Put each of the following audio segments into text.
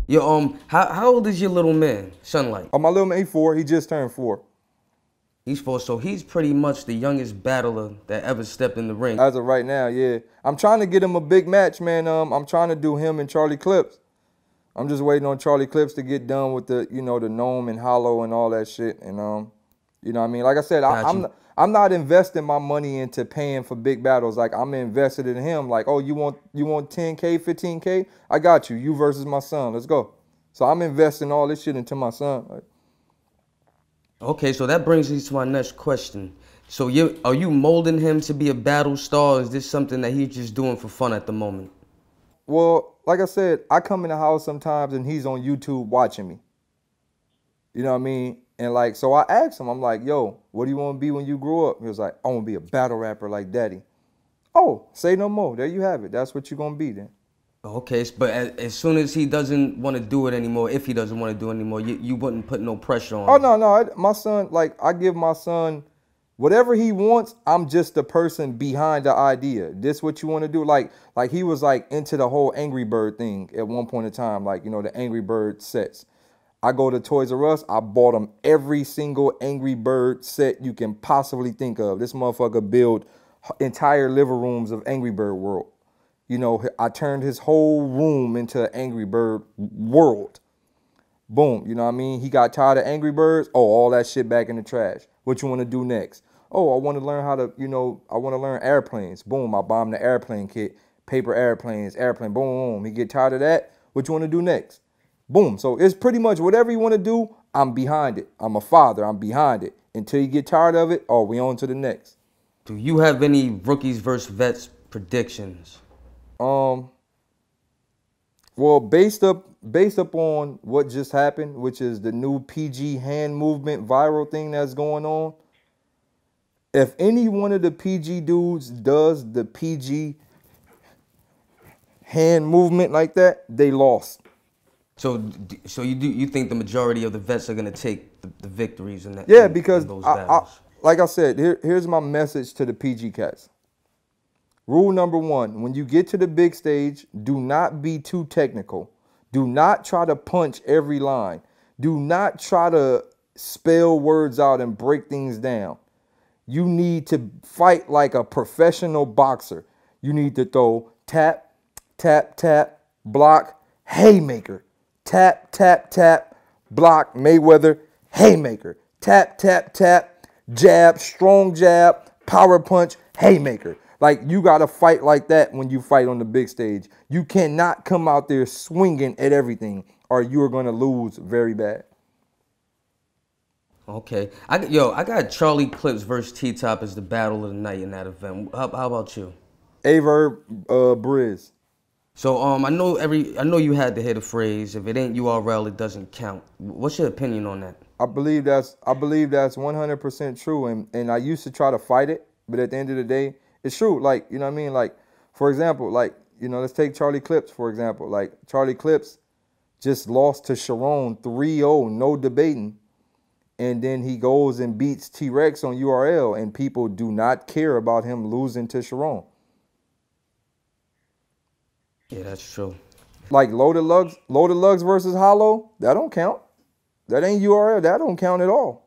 Yo, how old is your little man, Sunlyt? Oh, my little man, he 4. He just turned 4. He's 4, so he's pretty much the youngest battler that ever stepped in the ring. As of right now, yeah. I'm trying to get him a big match, man. I'm trying to do him and Charlie Clips. I'm just waiting on Charlie Clips to get done with the, the Gnome and Hollow and all that shit. And you know what I mean? Like I said, I'm not investing my money into paying for big battles. Like I'm invested in him. Like, oh, you want 10K, 15K? I got you. You versus my son. Let's go. So I'm investing all this shit into my son. Like, okay, so that brings me to my next question. So are you molding him to be a battle star, or is this something that he's just doing for fun at the moment? well, like I said, I come in the house sometimes and he's on YouTube watching me. You know what I mean? And like, so I asked him, I'm like, yo, what do you want to be when you grow up? He was like, I want to be a battle rapper like daddy. Oh, say no more. There you have it. That's what you're going to be then. Okay, but as soon as he doesn't want to do it anymore, if he doesn't want to do it anymore, you wouldn't put no pressure on him. Oh, no. My son, like, I give my son whatever he wants. I'm just the person behind the idea. This what you want to do? Like he was like into the whole Angry Bird thing at one point in time, like, the Angry Bird sets. I go to Toys R Us. I bought him every single Angry Bird set you can possibly think of. This motherfucker built entire living rooms of Angry Bird world. I turned his whole room into Angry Bird world. Boom, you know what I mean? He got tired of Angry Birds. Oh, all that shit back in the trash. What you want to do next? Oh, I want to learn how to, I want to learn airplanes. Boom, I bombed the airplane kit. Paper airplanes, airplane, boom, boom. He get tired of that. What you want to do next? Boom. So it's pretty much whatever you want to do, I'm behind it. I'm a father. I'm behind it. Until you get tired of it, oh, we on to the next. Do you have any rookies versus vets predictions? Well, based up on what just happened, which is the new PG hand movement viral thing that's going on, if any one of the PG dudes does the PG hand movement like that, they lost. So you think the majority of the vets are gonna take the victories in that? Yeah, because in those battles? like I said, here's my message to the PG cats. Rule number 1, when you get to the big stage, do not be too technical. Do not try to punch every line. Do not try to spell words out and break things down. You need to fight like a professional boxer. You need to throw tap, tap, tap, block, haymaker. Tap, tap, tap, block, Mayweather, haymaker. Tap, tap, tap, jab, strong jab, power punch, haymaker. Like, you got to fight like that when you fight on the big stage. You cannot come out there swinging at everything or you're going to lose very bad. Okay. I got Charlie Clips versus T-Top as the battle of the night in that event. How about you? Verb, Brizz. So I know you had to hear the phrase, if it ain't URL, it doesn't count. What's your opinion on that? I believe that's 100% true, and I used to try to fight it, but at the end of the day, it's true. Like, you know what I mean? Like, for example, like, let's take Charlie Clips, for example. Like, Charlie Clips just lost to Sharon 3-0, no debating. And then he goes and beats T-Rex on URL, and people do not care about him losing to Sharon. Yeah, that's true. Like Loaded Lugs versus Hollow, that don't count. That ain't URL. That don't count at all.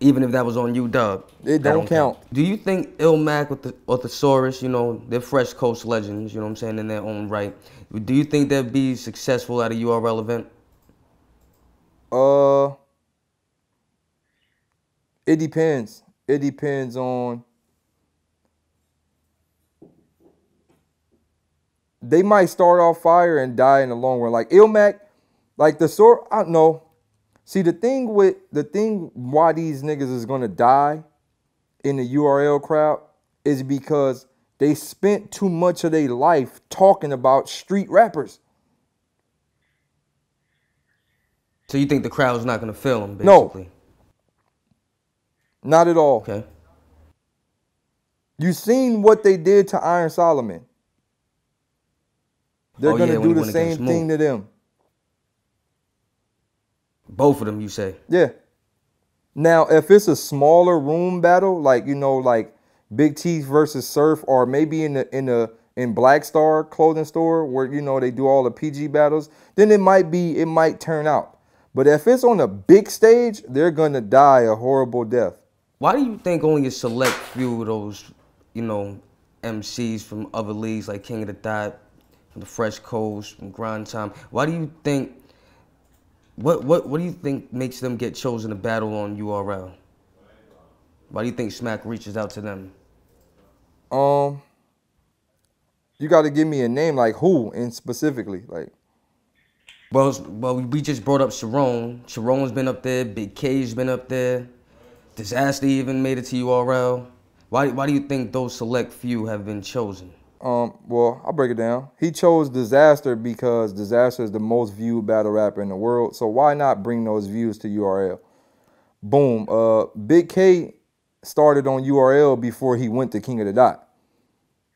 Even if that was on UW, it don't count. Do you think Ilmac with the Orthosaurus, they're Fresh Coast legends, you know what I'm saying, in their own right. Do you think they'd be successful at a URL event? It depends. It depends on. They might start off fire and die in the long run. Like Ilmac, like the sword, I don't know. See, the thing why these niggas is gonna die in the URL crowd is because they spent too much of their life talking about street rappers. So you think the crowd's not gonna feel them, basically? No. Not at all. Okay. You seen what they did to Iron Solomon. They're gonna do the same thing to them. Both of them, you say? Yeah. Now, if it's a smaller room battle, like like Big T versus Surf, or maybe in in Black Star clothing store where, you know, they do all the PG battles, then it might turn out. But if it's on a big stage, they're going to die a horrible death. Why do you think only a select few of those, you know, MCs from other leagues like King of the Dot, from the Fresh Coast, from Grind Time, why do you think, what do you think makes them get chosen to battle on URL? Why do you think Smack reaches out to them? You got to give me a name, like who, and specifically, like. Well, we just brought up Sharon. Sharon's been up there. Big K's been up there. Disaster even made it to URL. Why do you think those select few have been chosen? Well, I'll break it down. He chose Disaster because Disaster is the most viewed battle rapper in the world. So why not bring those views to URL? Boom. Big K started on URL before he went to King of the Dot.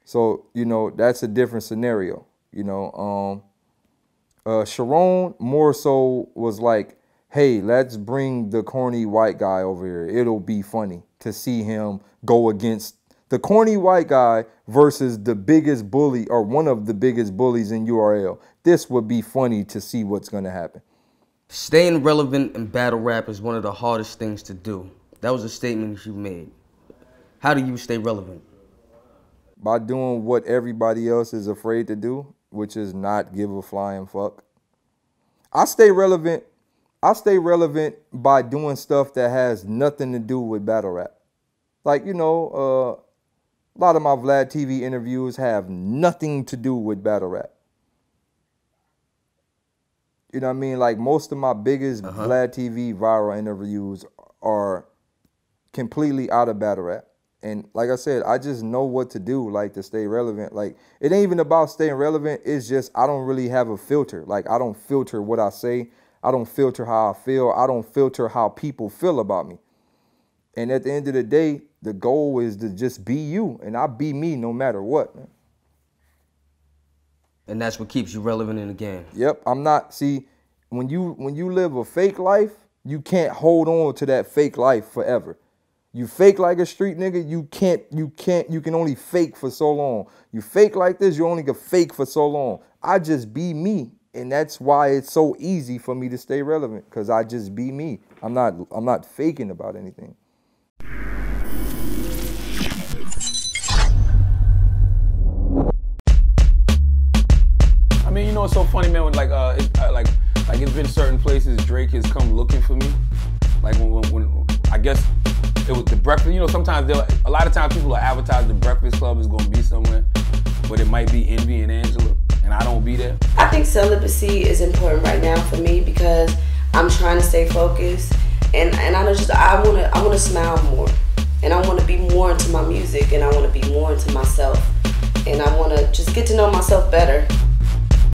So, you know, that's a different scenario. You know, Sharon more so was like, hey, let's bring the corny white guy over here. It'll be funny to see him go against the corny white guy versus the biggest bully or one of the biggest bullies in URL. This would be funny to see what's going to happen. Staying relevant in battle rap is one of the hardest things to do. That was a statement you made. How do you stay relevant? By doing what everybody else is afraid to do, which is not give a flying fuck. I stay relevant by doing stuff that has nothing to do with battle rap. Like, you know, a lot of my Vlad TV interviews have nothing to do with battle rap. You know what I mean? Like, most of my biggest Vlad TV viral interviews are completely out of battle rap. And like I said, I just know what to do, like, to stay relevant. Like, it ain't even about staying relevant. It's just I don't really have a filter. Like, I don't filter what I say. I don't filter how I feel. I don't filter how people feel about me. And at the end of the day, the goal is to just be you. And I be me no matter what, man. And that's what keeps you relevant in the game. Yep. I'm not, see, when you live a fake life, you can't hold on to that fake life forever. You fake like a street nigga, you can only fake for so long. You fake like this, you only can fake for so long. I just be me. And that's why it's so easy for me to stay relevant, because I just be me. I'm not faking about anything. I mean, you know, it's so funny, man. When it's been certain places Drake has come looking for me. Like when I guess it was the Breakfast. You know, sometimes a lot of times people will advertise the Breakfast Club is going to be somewhere, but it might be Envy and Angela, and I don't be there. I think celibacy is important right now for me because I'm trying to stay focused, and I want to smile more, and I want to be more into my music, and I want to be more into myself, and I want to just get to know myself better.